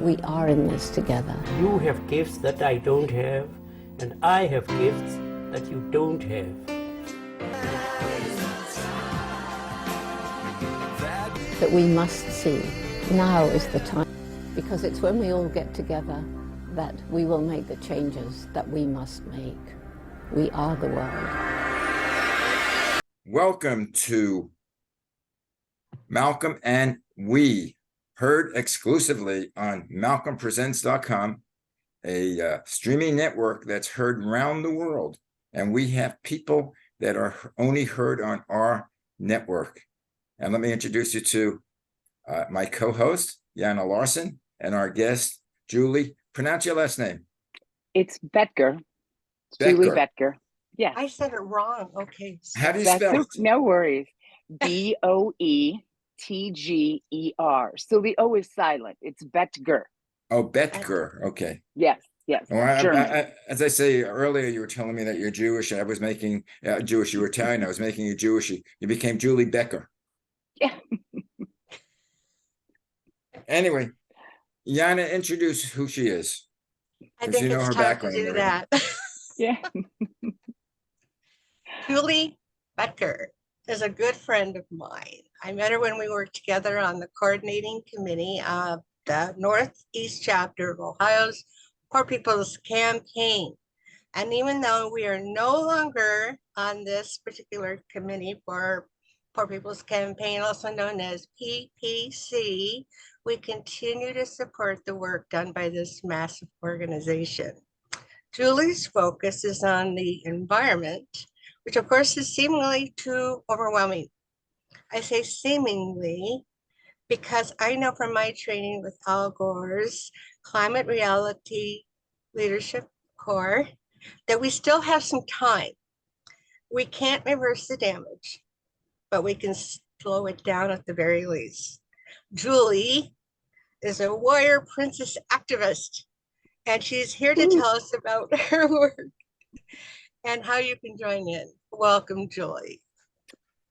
We are in this together. You have gifts that I don't have, and I have gifts that you don't have. That we must see. Now is the time, because it's when we all get together that we will make the changes that we must make. We are the world. Welcome to Malcolm and We, heard exclusively on malcolmpresents.com, a streaming network that's heard around the world. And we have people that are only heard on our network. And let me introduce you to my co-host, Jana Larson, and our guest, Julie. Pronounce your last name. It's Boetger. Julie Boetger. Yes. I said it wrong. Okay. How do you spell it? No worries. Boetger. So the O is silent. It's Boetger. Oh, Boetger. Okay. Yes. Well, as I say earlier, you were telling me that you're Jewish. I was making Jewish. You were Italian. I was making you Jewish. You became Julie Boetger. Yeah. Anyway, Jana, introduce who she is. I think it's time to do that. Yeah. Julie Boetger is a good friend of mine. I met her when we worked together on the coordinating committee of the Northeast chapter of Ohio's Poor People's Campaign. And even though we are no longer on this particular committee for Poor People's Campaign, also known as PPC, we continue to support the work done by this massive organization. Julie's focus is on the environment, which of course is seemingly too overwhelming. I say seemingly because I know from my training with Al Gore's Climate Reality Leadership Corps that we still have some time. We can't reverse the damage, but we can slow it down at the very least. Julie is a warrior princess activist, and she's here to tell us about her work and how you can join in. Welcome, Julie.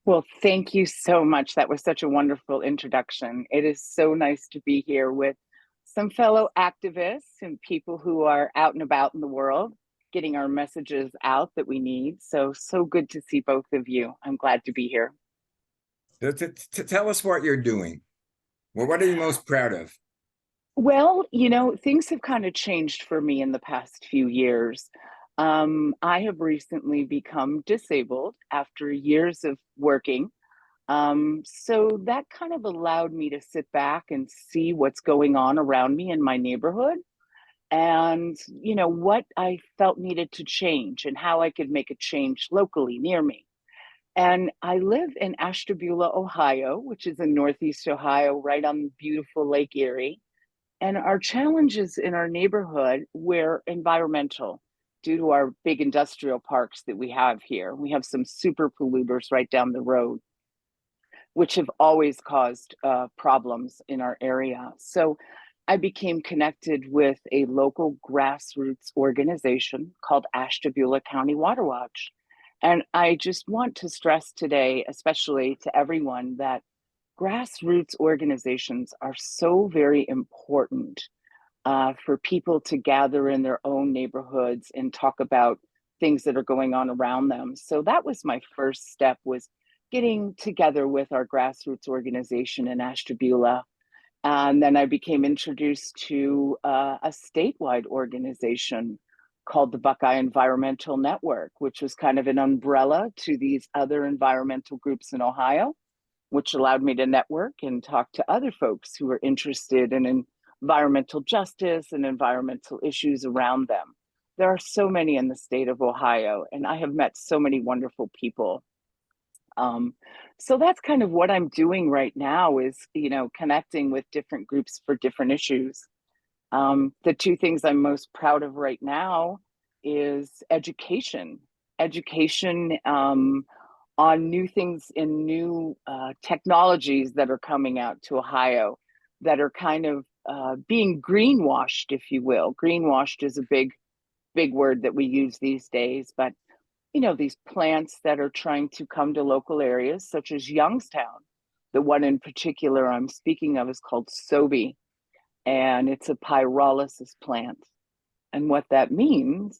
Well, thank you so much. That was such a wonderful introduction. It is so nice to be here with some fellow activists and people who are out and about in the world, getting our messages out that we need. So good to see both of you. I'm glad to be here. To tell us what you're doing. Well, what are you most proud of? Well, things have kind of changed for me in the past few years. I have recently become disabled after years of working. So that kind of allowed me to sit back and see what's going on around me in my neighborhood and, what I felt needed to change and how I could make a change locally near me. And I live in Ashtabula, Ohio, which is in Northeast Ohio, right on beautiful Lake Erie. And our challenges in our neighborhood were environmental due to our big industrial parks that we have here. We have some super polluters right down the road, which have always caused problems in our area. So I became connected with a local grassroots organization called Ashtabula County Water Watch. And I just want to stress today, especially to everyone, that grassroots organizations are so very important for people to gather in their own neighborhoods and talk about things that are going on around them. So that was my first step, was getting together with our grassroots organization in Ashtabula. And then I became introduced to a statewide organization called the Buckeye Environmental Network, which was kind of an umbrella to these other environmental groups in Ohio, which allowed me to network and talk to other folks who were interested in environmental justice and environmental issues around them. There are so many in the state of Ohio, and I have met so many wonderful people. So that's kind of what I'm doing right now is, connecting with different groups for different issues. The two things I'm most proud of right now is education on new things and new technologies that are coming out to Ohio that are kind of being greenwashed, if you will. Greenwashed is a big word that we use these days, but these plants that are trying to come to local areas such as Youngstown. The one in particular I'm speaking of is called Sobe. and it's a pyrolysis plant. And what that means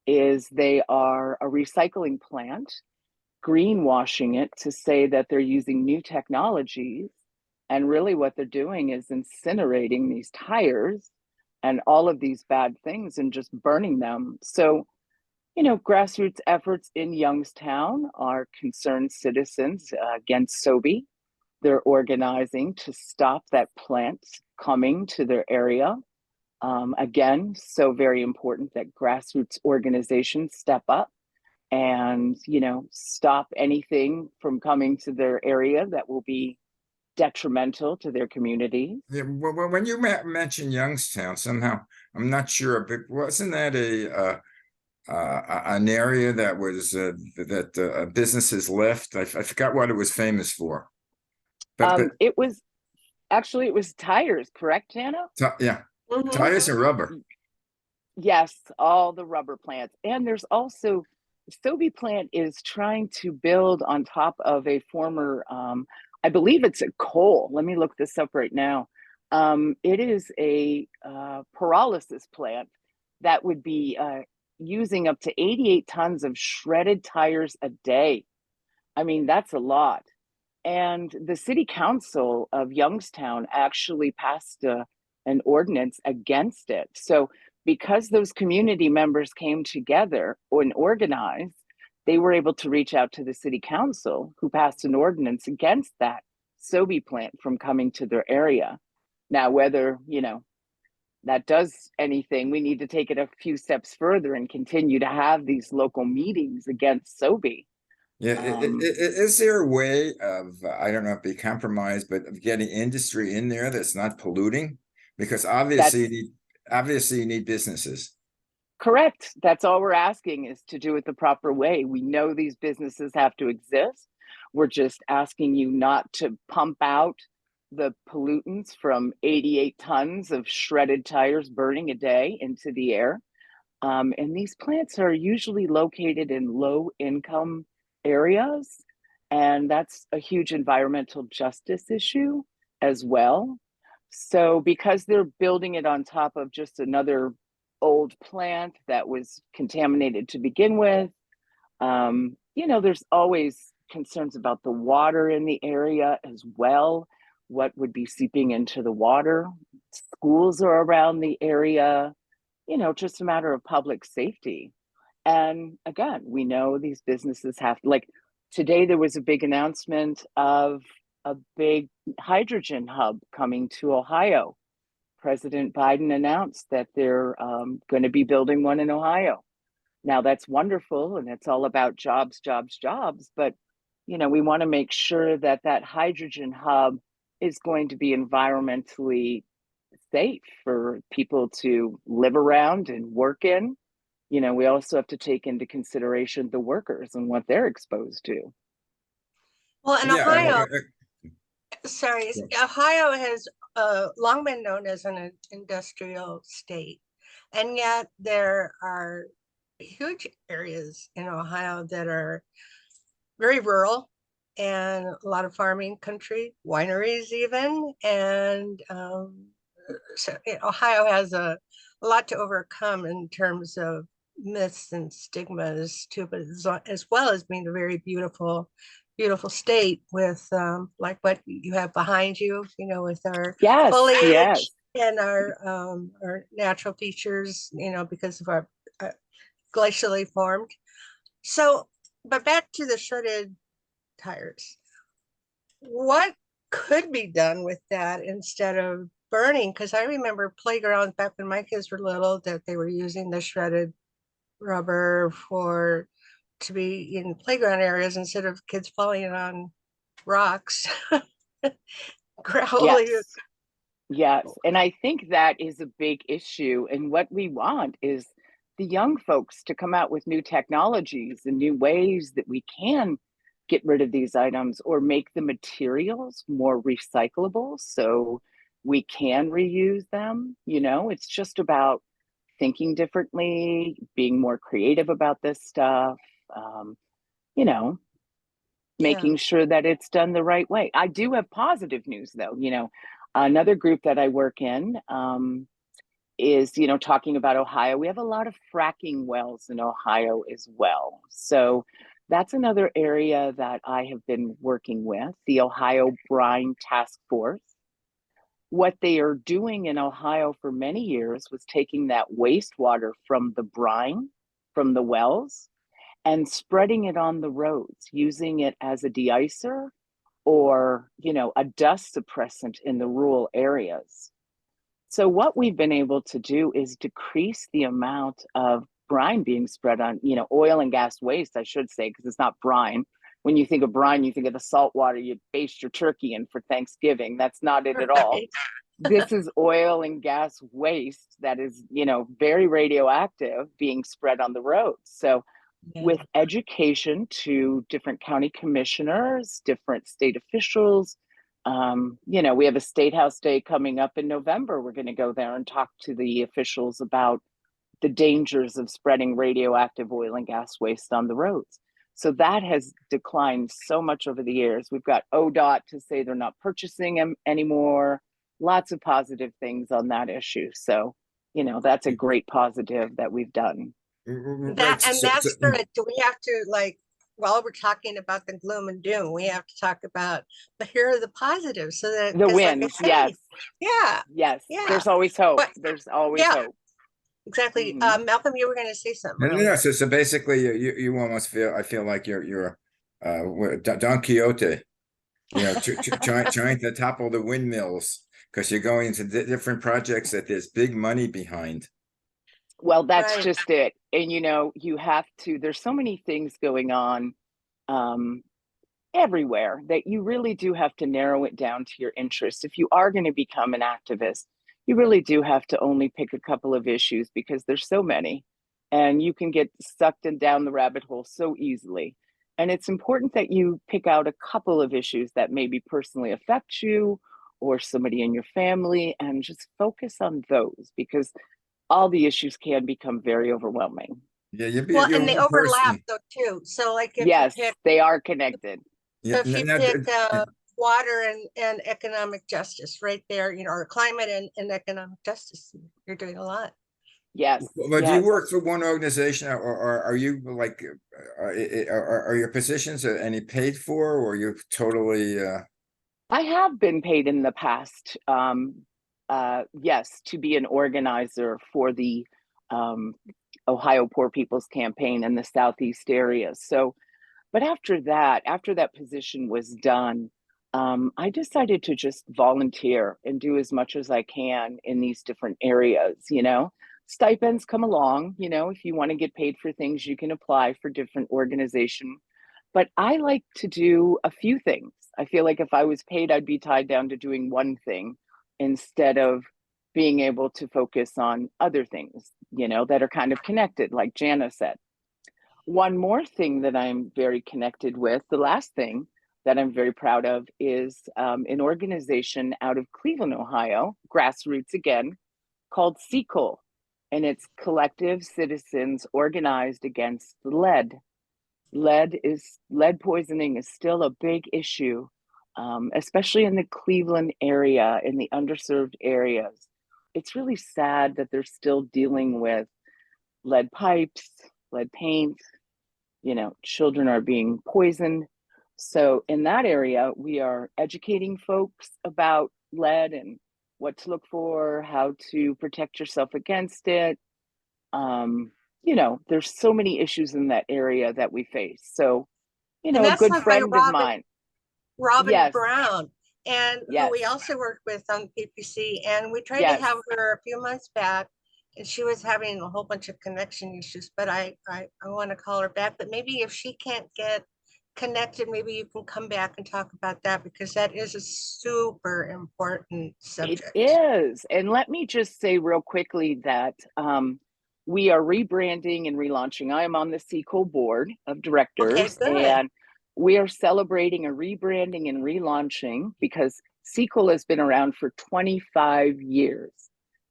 is they are a recycling plant, greenwashing it to say that they're using new technologies. And really what they're doing is incinerating these tires and all of these bad things and just burning them. So, grassroots efforts in Youngstown are concerned citizens against SoBe. They're organizing to stop that plant coming to their area. Again, so very important that grassroots organizations step up and, stop anything from coming to their area that will be detrimental to their community. Yeah, well, when you mentioned Youngstown, somehow I'm not sure, but wasn't that an area that was that businesses left? I forgot what it was famous for. But It was tires, correct, Hannah? yeah, tires and rubber. Yes, all the rubber plants. And there's also the SoBe plant is trying to build on top of a former, I believe it's a coal. Let me look this up right now. It is a pyrolysis plant that would be using up to 88 tons of shredded tires a day. I mean, that's a lot. And the city council of Youngstown actually passed an ordinance against it. So because those community members came together and organized, they were able to reach out to the city council, who passed an ordinance against that SoBe plant from coming to their area. Now, whether, that does anything, we need to take it a few steps further and continue to have these local meetings against SoBe. Yeah, is there a way of, I don't know if be compromised, but of getting industry in there that's not polluting? Because obviously you need businesses. Correct. That's all we're asking, is to do it the proper way. We know these businesses have to exist. We're just asking you not to pump out the pollutants from 88 tons of shredded tires burning a day into the air. And these plants are usually located in low income areas, and that's a huge environmental justice issue as well. So because they're building it on top of just another old plant that was contaminated to begin with, there's always concerns about the water in the area as well. What would be seeping into the water? Schools are around the area, just a matter of public safety. And again, we know these businesses have, like today, there was a big announcement of a big hydrogen hub coming to Ohio. President Biden announced that they're going to be building one in Ohio. Now, that's wonderful, and it's all about jobs, jobs, jobs. But, we want to make sure that that hydrogen hub is going to be environmentally safe for people to live around and work in. We also have to take into consideration the workers and what they're exposed to. Well, in Yeah, Ohio, Ohio has long been known as an industrial state, and yet there are huge areas in Ohio that are very rural and a lot of farming country, wineries even, and so Ohio has a lot to overcome in terms of myths and stigmas too, but as well as being a very beautiful state with like what you have behind you, with our foliage and our natural features, because of our glacially formed. So, but back to the shredded tires. What could be done with that instead of burning? Because I remember playgrounds back when my kids were little that they were using the shredded rubber to be in playground areas instead of kids falling on rocks. Gravelly. Yes. And I think that is a big issue. And what we want is the young folks to come out with new technologies and new ways that we can get rid of these items or make the materials more recyclable so we can reuse them. It's just about thinking differently, being more creative about this stuff, making sure that it's done the right way. I do have positive news though. Another group that I work in is, you know, talking about Ohio. We have a lot of fracking wells in Ohio as well. So that's another area that I have been working with, the Ohio Brine Task Force. What they are doing in Ohio for many years was taking that wastewater from the brine, from the wells, and spreading it on the roads, using it as a de-icer or, you know, a dust suppressant in the rural areas. So what we've been able to do is decrease the amount of brine being spread on, you know, oil and gas waste, I should say, because it's not brine. When you think of brine, you think of the salt water you baste your turkey in for Thanksgiving. That's not it at all. Right. This is oil and gas waste that is, you know, very radioactive being spread on the roads. So Yeah. with education to different county commissioners, different state officials, you know, we have a State House Day coming up in November. We're going to go there and talk to the officials about the dangers of spreading radioactive oil and gas waste on the roads. So that has declined so much over the years. We've got ODOT to say they're not purchasing them anymore. Lots of positive things on that issue. So, you know, that's a great positive that we've done. That, and that's good. Do we have to, like, while we're talking about the gloom and doom, we have to talk about, but here are the positives, so that The 'cause like I wins, say, yes. Yeah. Yes. Yeah. There's always hope. But- There's always Yeah. hope. Exactly. Mhm. Malcolm, you were going to say something. No. So basically, you almost feel, I feel like you're Don Quixote, you know, trying to topple the windmills because you're going into different projects that there's big money behind. Well, that's Right. just it. And, you know, you have to, there's so many things going on everywhere that you really do have to narrow it down to your interests. If you are going to become an activist, you really do have to only pick a couple of issues because there's so many and you can get sucked in down the rabbit hole so easily. And it's important that you pick out a couple of issues that maybe personally affect you or somebody in your family and just focus on those because all the issues can become very overwhelming. Yeah, you'd be Well, your and they own overlap person. though too. So like if Yes, you pick, they are connected. Yeah, if you pick water and economic justice right there, you know, or climate and economic justice, you're doing a lot. Yes. But do you Yes. work for one organization, or are you like, are your positions any paid for, or you're totally? I have been paid in the past, yes, to be an organizer for the Ohio Poor People's Campaign in the Southeast area. So, but after that position was done, I decided to just volunteer and do as much as I can in these different areas, you know. Stipends come along, you know, if you want to get paid for things, you can apply for different organization. But I like to do a few things. I feel like if I was paid, I'd be tied down to doing one thing instead of being able to focus on other things, you know, that are kind of connected, like Jana said. One more thing that I'm very connected with, the last thing that I'm very proud of is an organization out of Cleveland, Ohio, grassroots again, called CECOL, and it's Collective Citizens Organized Against Lead. Lead poisoning is still a big issue, especially in the Cleveland area, in the underserved areas. It's really sad that they're still dealing with lead pipes, lead paint, you know, children are being poisoned. So in that area, we are educating folks about lead and what to look for, how to protect yourself against it. You know, there's so many issues in that area that we face. So, you And know, a that's good led by friend of mine. Robin Yes, Brown, and who yes, we also worked with on PPC. And we tried to yes. have her a few months back, and she was having a whole bunch of connection issues. But I want to call her back. But maybe if she can't get connected, maybe you can come back and talk about that because that is a super important It subject. is. And let me just say real quickly that we are rebranding and relaunching. I am on the CECOL board of Okay, directors, good. and we are celebrating a rebranding and relaunching because CECOL has been around for 25 years.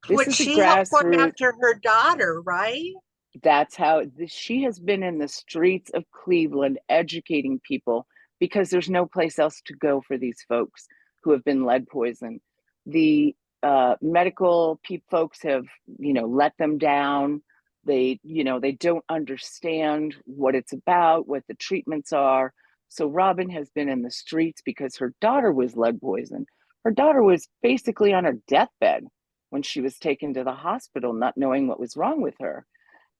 This Which is a she helped form grassroots. after her daughter, right? That's how she has been in the streets of Cleveland educating people because there's no place else to go for these folks who have been lead poisoned. the medical folks have, let them down. They, they don't understand what it's about, what the treatments are. So Robin has been in the streets because her daughter was lead poisoned. Her daughter was basically on her deathbed when she was taken to the hospital, not knowing what was wrong with her.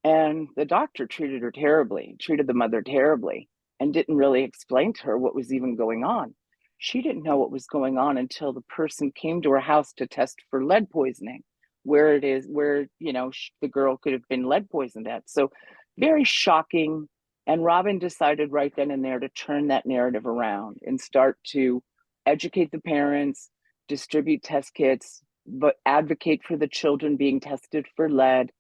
And the doctor treated her terribly, treated the mother terribly, and didn't really explain to her what was even going on. She didn't know what was going on until the person came to her house to test for lead poisoning, where the girl could have been lead poisoned at. So very shocking. And Robin decided right then and there to turn that narrative around and start to educate the parents, distribute test kits, but advocate for the children being tested for lead,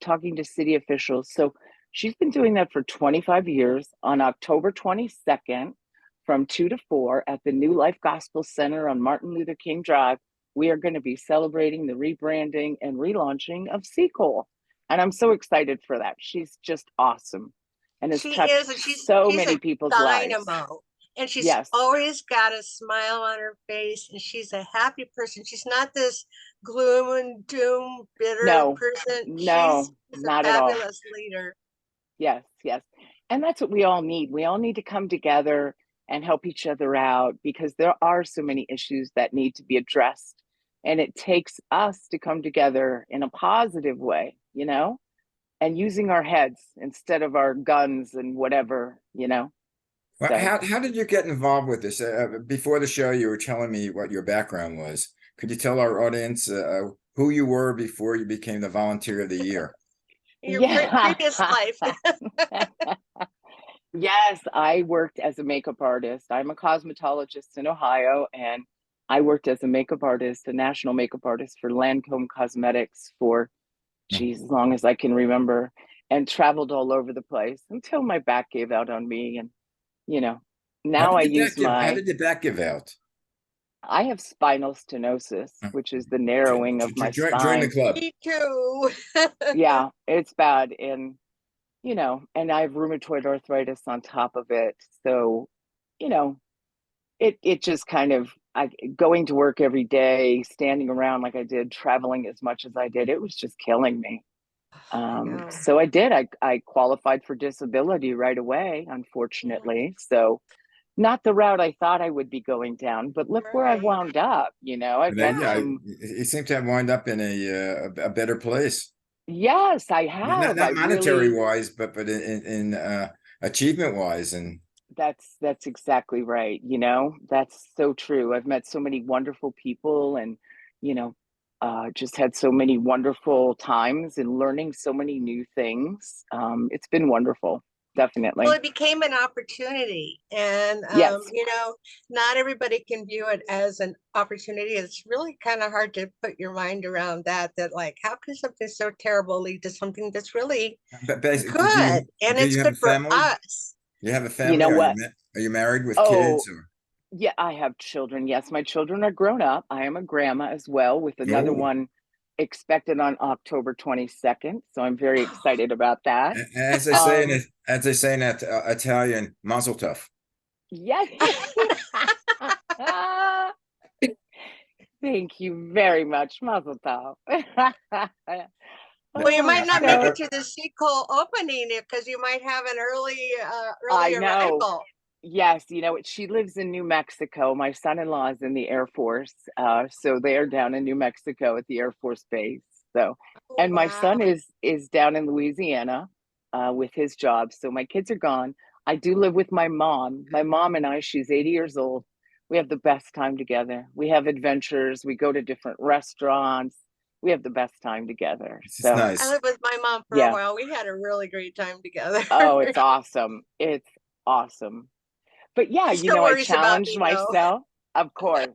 talking to city officials. So she's been doing that for 25 years. On October 22nd, from 2 to 4 at the New Life Gospel Center on Martin Luther King Drive, we are going to be celebrating the rebranding and relaunching of Seacole. And I'm so excited for that. She's just awesome and has touched so many people's lives. And she's Yes. always got a smile on her face, and she's a happy person. She's not this gloom and doom, bitter person. No, she's not a at all. fabulous leader. Yes, yes. And that's what we all need. We all need to come together and help each other out, because there are so many issues that need to be addressed. And it takes us to come together in a positive way, and using our heads instead of our guns and whatever, Well, So, how did you get involved with this? Before the show, you were telling me what your background was. Could you tell our audience who you were before you became the Volunteer of the Year? In your previous life. Yes, I worked as a makeup artist. I'm a cosmetologist in Ohio, and I worked as a makeup artist, a national makeup artist for Lancome Cosmetics for, as long as I can remember, and traveled all over the place until my back gave out on me. And, now I use How did your back give out? I have spinal stenosis, which is the narrowing of my spine. Join the club. Me too. Yeah, it's bad. And, and I have rheumatoid arthritis on top of it. So, it just kind of, going to work every day, standing around like I did, traveling as much as I did, it was just killing me. So I qualified for disability right away, unfortunately. So not the route I thought I would be going down, but look where I've wound up. I've had some. You seem to have wound up in a better place. Yes, I have. Not monetary wise, but in achievement wise, and that's exactly right. That's so true. I've met so many wonderful people, and just had so many wonderful times and learning so many new things. It's been wonderful. Definitely. Well, it became an opportunity, and yes. Not everybody can view it as an opportunity. It's really kind of hard to put your mind around that like, how can something so terrible lead to something that's really good? And it's good for us. You have a family? You know what? Are you married with kids? Or? Yeah, I have children. Yes, my children are grown up. I am a grandma as well, with another one expected on October 22nd. So I'm very excited about that. As they say in Italian, mazel tov. Yes. Thank you very much, mazel tov. Well, you might not make it to the Seacole opening because you might have an early arrival. Yes, she lives in New Mexico. My son-in-law is in the Air Force, so they are down in New Mexico at the Air Force Base. So, and my son is down in Louisiana with his job. So my kids are gone. I do live with my mom. My mom and I, she's 80 years old. We have the best time together. We have adventures. We go to different restaurants. We have the best time together. So nice. I lived with my mom for a while. We had a really great time together. Oh, it's awesome. It's awesome. But yeah, I challenged myself. Of course,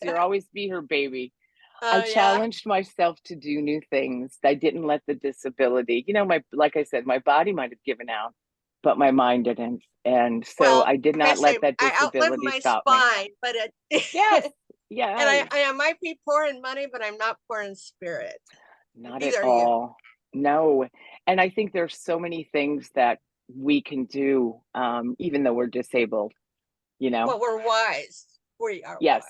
you'll always be her baby. I challenged myself to do new things. I didn't let the disability, like I said, my body might have given out, but my mind didn't. And so I did not let that disability stop me. But yes. Yeah. And I might be poor in money, but I'm not poor in spirit. Not at all. No. And I think there's so many things that we can do, even though we're disabled, But we're wise. We are wise.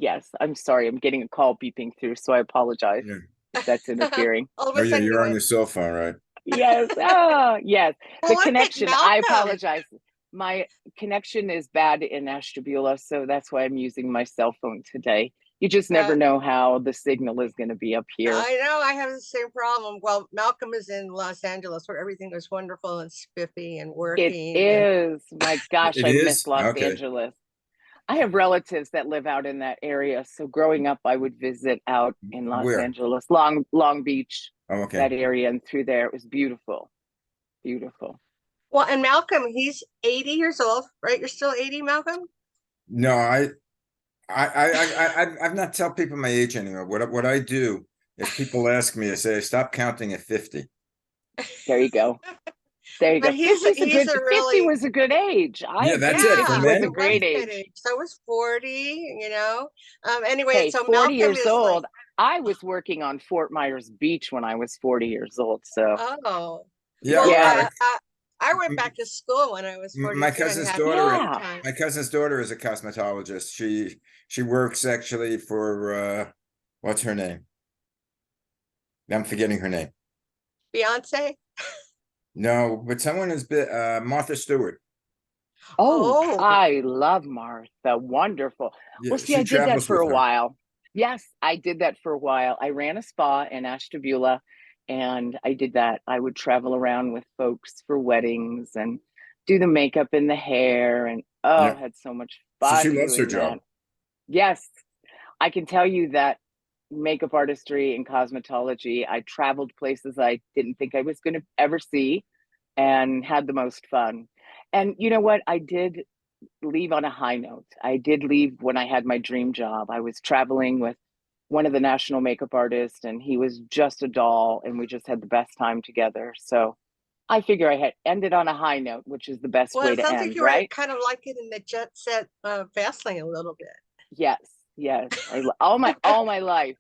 Yes, I'm sorry. I'm getting a call beeping through, so I apologize Yeah. if that's interfering. All of Oh a yeah, sudden you're you on went, your cell phone, right? Yes. Oh, yes. well, The look at connection. I Malcolm. apologize. My connection is bad in Ashtabula, so that's why I'm using my cell phone today. You just never know how the signal is going to be up here. I know I have the same problem. Well, Malcolm is in Los Angeles where everything was wonderful and spiffy and It working. And is. My gosh, It I miss is? Los Okay. Angeles. I have relatives that live out in that area. So growing up, I would visit out in Los Where? Angeles, Long Beach, Oh, okay. that area, and through there. It was beautiful, beautiful. well, and Malcolm, he's 80 years old, right? You're still 80, Malcolm? No, I've not tell people my age anymore. What I do is people ask me, I say I stopped counting at 50. There you go. There you But go. 50 he's a 50 really, was a good age. I Yeah, agree. that's it for 50 was yeah, a men. it was great a good age. age. So was 40, you know. Anyway, Hey, so 40 Malcolm years is like, old. I was working on Fort Myers Beach when I was 40 years old. So, oh, Yeah, well, yeah. I went back to school when I was my 42 and cousin's had a daughter, great Yeah. time. my cousin's daughter is a cosmetologist. She works actually for what's her name? I'm forgetting her name. Beyonce? No, but someone has been Martha Stewart. Oh, Oh, I love Martha. Wonderful. Yeah, Well, see, she I did that travels for with a her. while. Yes, I did that for a while. I ran a spa in Ashtabula, and I did that. I would travel around with folks for weddings and do the makeup and the hair, and oh, Yeah. had so much So she fun loves her doing that. job. Yes, I can tell you that makeup artistry and cosmetology, I traveled places I didn't think I was going to ever see and had the most fun. And you know what? I did leave on a high note. I did leave when I had my dream job. I was traveling with one of the national makeup artists, and he was just a doll, and we just had the best time together. So I figure I had ended on a high note, which is the best well, way it to sounds like end, you were right? kind of like it in the jet set fast lane a little bit. Yes, yes. All my life.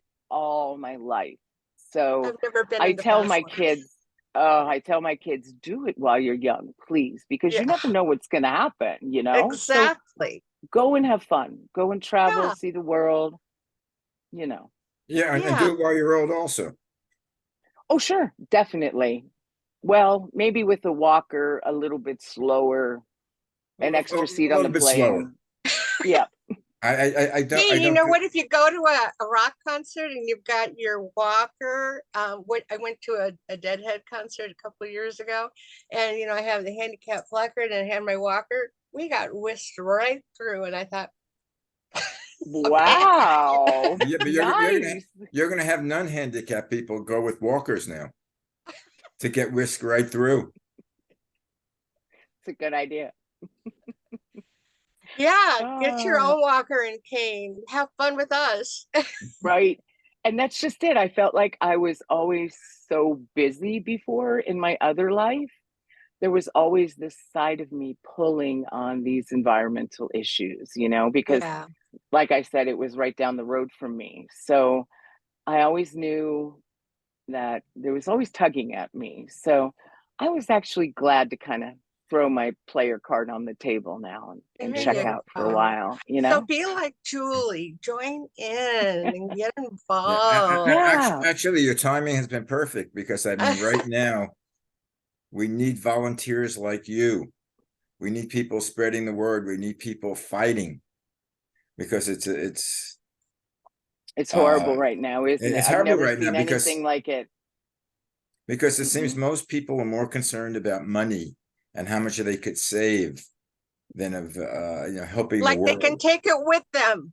So I've never been I in the tell fast my lane. kids, I tell my kids, do it while you're young, please, because Yeah, you never know what's going to happen, you know? So exactly. go and have fun, go and travel, Yeah, see the world, you know. Yeah, and yeah. do it while you're old also. Oh, sure, definitely. Well, maybe with a walker, a little bit slower, an extra seat A on little the bit slower. plane. Yeah. I Hey, you don't know what? If you go to a rock concert and you've got your walker, I went to a Deadhead concert a couple of years ago, and I have the handicap placard and I had my walker. We got whisked right through, and I thought, okay, Wow. Yeah, but Nice. you're gonna have non-handicapped people go with walkers now to get whisked right through. It's a good idea. yeah, get your Oh, own walker and cane. Have fun with us. right. And that's just it. I felt like I was always so busy before in my other life. There was always this side of me pulling on these environmental issues, because Yeah, like I said, it was right down the road from me. So I always knew that there was always tugging at me. So I was actually glad to kind of throw my player card on the table now and there check you out for a go. while, So be like Julie, join in and get Yeah, involved. Yeah. actually, your timing has been perfect because I mean, right now we need volunteers like you. We need people spreading the word. We need people fighting because It's uh horrible right now, isn't it? it's I've horrible never right now seen anything like it. because it seems Mm-mm. most people are more concerned about money and how much they could save than of helping the Like they can world. take it with them.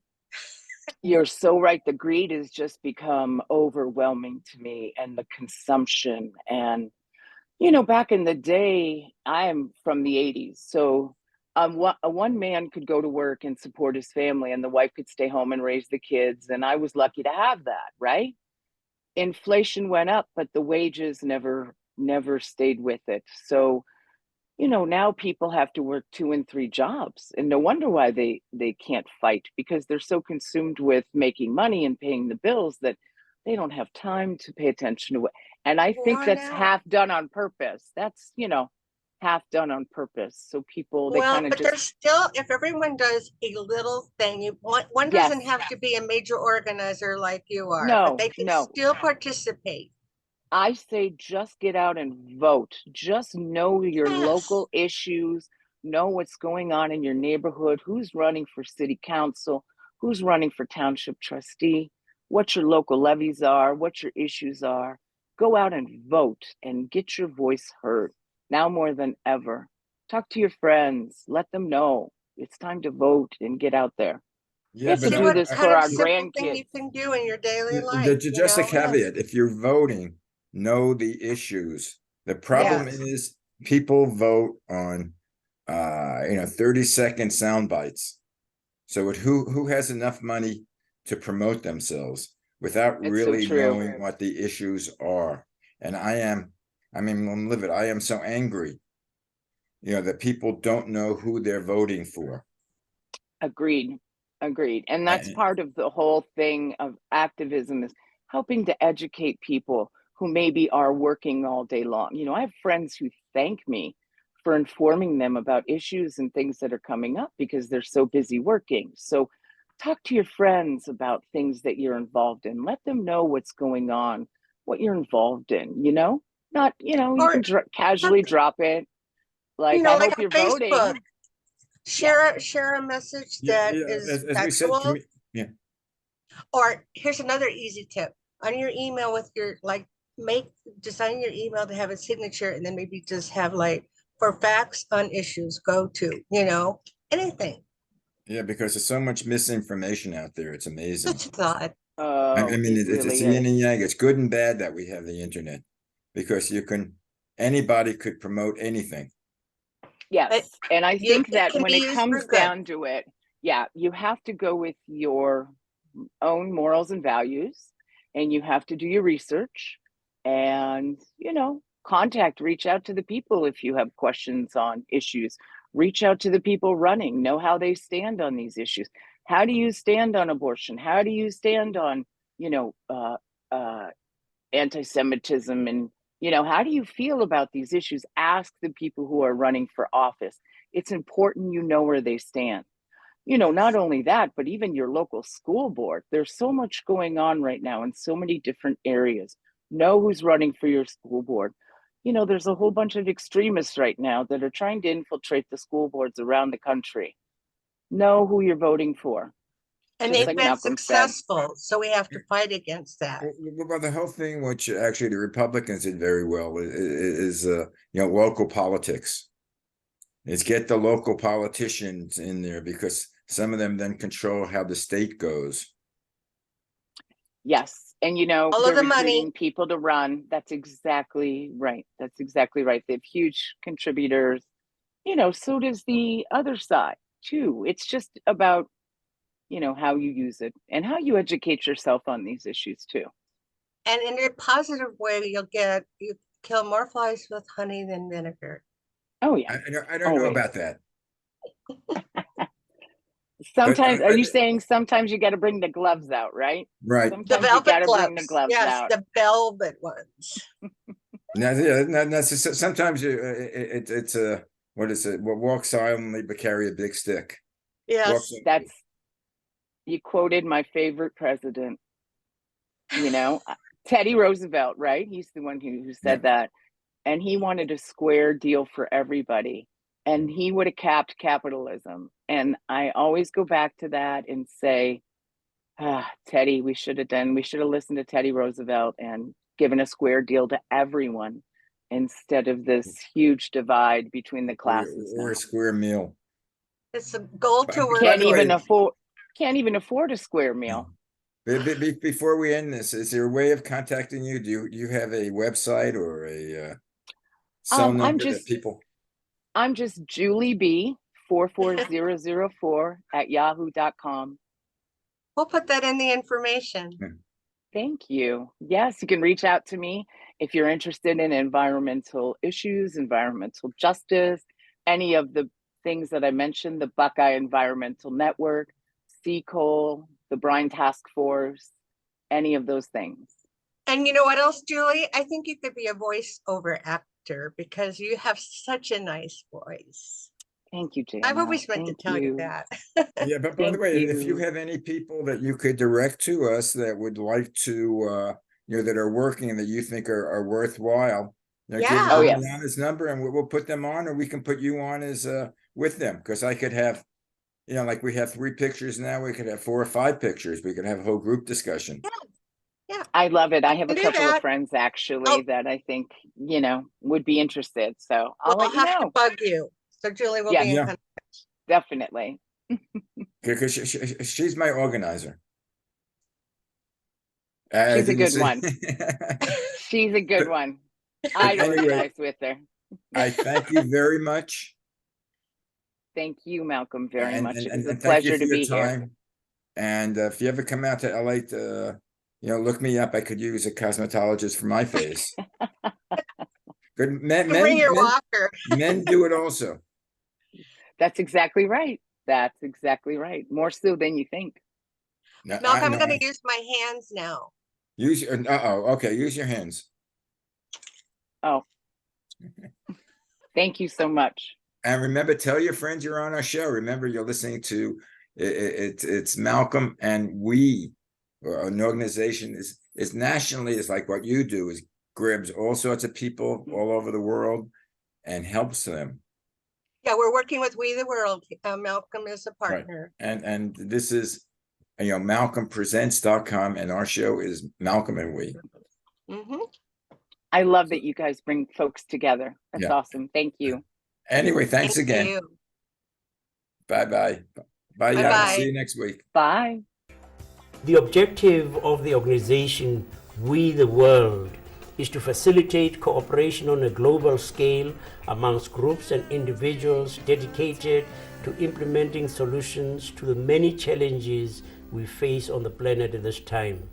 You're so right. The greed has just become overwhelming to me, and the consumption. And, back in the day, I am from the 80s. So one man could go to work and support his family, and the wife could stay home and raise the kids. And I was lucky to have that, right? Inflation went up, but the wages never stayed with it. So now people have to work 2 and 3 jobs, and no wonder why they can't fight, because they're so consumed with making money and paying the bills that they don't have time to pay attention to it. And I think Worn that's out. half done on purpose. That's half done on purpose. So people, they Well, kind of but there's just, still, if everyone does a little thing, one yes, doesn't have to be a major organizer like you are, but no, they can no. still participate. I say just get out and vote. Just know your Yes. local issues, know what's going on in your neighborhood, who's running for city council, who's running for township trustee, what your local levies are, what your issues are. Go out and vote and get your voice heard now more than ever. Talk to your friends, let them know it's time to vote and get out there. We Yeah, have to but See do what this kind for of our simple thing you grandkids. can do in your daily life, you just a know? caveat, if you're voting, know the issues. The problem Yes. is people vote on 30-second sound bites. So who has enough money to promote themselves without It's so really true. knowing what the issues are? And I'm livid. I am so angry, that people don't know who they're voting for. Agreed. Agreed. And that's And- part of the whole thing of activism is helping to educate people who maybe are working all day long. I have friends who thank me for informing them about issues and things that are coming up because they're so busy working. So talk to your friends about things that you're involved in. Let them know what's going on, what you're involved in, Not, you Or can casually drop it. Like, I like hope on you're Facebook, voting. Yeah. share a message yeah, that yeah, is as we said, factual. yeah. Or here's another easy tip. On your email with your design your email to have a signature and then maybe just have like for facts on issues, go to, anything. Yeah, because there's so much misinformation out there. It's amazing. Such a thought. I Oh, mean, it it's really yin is. and yang. It's good and bad that we have the internet because anybody could promote anything. Yes. And I think It that can when be it used for comes good. down to it, yeah, you have to go with your own morals and values, and you have to do your research and, reach out to the people if you have questions on issues. Reach out to the people running, know how they stand on these issues. How do you stand on abortion? How do you stand on, you know, uh, uh, anti-Semitism, and how do you feel about these issues? Ask the people who are running for office. It's important where they stand. Not only that, but even your local school board. There's so much going on right now in so many different areas. Know who's running for your school board. There's a whole bunch of extremists right now that are trying to infiltrate the school boards around the country. Know who you're voting for. And Just they've like been Malcolm said. successful, so we have to fight against that. Well, the whole thing, which actually the Republicans did very well, is local politics. Is get the local politicians in there because some of them then control how the state goes. Yes. And All they're of the recruiting money. people to run. That's exactly right. That's exactly right. They have huge contributors. So does the other side too. It's just about, how you use it and how you educate yourself on these issues too. And in a positive way, you kill more flies with honey than vinegar. Oh yeah. I don't know about that. Sometimes, are you saying sometimes you got to bring the gloves out, right? Right. The Sometimes you got velvet to bring the gloves. gloves Yes, out. the velvet ones. Sometimes it's a what is it? Well, walk silently but carry a big stick. Yes. You quoted my favorite president. Teddy Roosevelt, right? He's the one who said that. And he wanted a square deal for everybody. And he would have capped capitalism. And I always go back to that and say, Teddy, we should have listened to Teddy Roosevelt and given a square deal to everyone instead of this huge divide between the classes or now. a square meal. It's a goal to work. Can't even afford a square meal. Before we end this, is there a way of contacting you? Do you have a website or a cell number that people? I'm just Julie B 44004 at yahoo.com. We'll put that in the information. Thank you. Yes, you can reach out to me if you're interested in environmental issues, environmental justice, any of the things that I mentioned, the Buckeye Environmental Network, Seacole, the Brine Task Force, any of those things. And you know what else, Julie? I think you could be a voiceover Beetger because you have such a nice voice. Thank you, Jana. I've always meant to Thank tell you you. that. Yeah, but by the Thank way, if you you. have any people that you could direct to us that would like to, that are working and that you think are worthwhile, give Yeah. Oh, me yes. Deanna's number and we'll put them on, or we can put you on as with them, because I could have, like we have 3 pictures now, we could have 4 or 5 pictures. We could have a whole group discussion. Yeah. I love it. I have a Can do couple of that. friends actually Oh. that I think, would be interested. So I'll We'll let you have to know. bug you. So Julie will Yeah. be in Yeah. contact. Definitely. Because she's my organizer. She's a You good see. one. She's a good one. I'd anyway, organize with her. I thank you very much. Thank you, Malcolm, very and, much. and, It was and, a and thank you pleasure for to your be here. time. And if you ever come out to LA to, look me up, I could use a cosmetologist for my face. Good men, Bring your walker. men do it also. That's exactly right. That's exactly right. More so than you think. No, Malcolm, I'm going to use my hands now. Use your, okay, use your hands. Oh, thank you so much. And remember, tell your friends you're on our show. Remember, you're listening to it's Malcolm and we, or an organization is nationally, is like what you do, is grabs all sorts of people all over the world and helps them. Yeah, we're working with We the World. Malcolm is a partner. Right. And this is, MalcolmPresents.com, and our show is Malcolm and We. Mm-hmm. I love that you guys bring folks together. That's awesome. Thank you. Anyway, thanks again. You. Bye-bye. Bye, Bye-bye. Yana. See you next week. Bye. The objective of the organization We the World is to facilitate cooperation on a global scale amongst groups and individuals dedicated to implementing solutions to the many challenges we face on the planet at this time.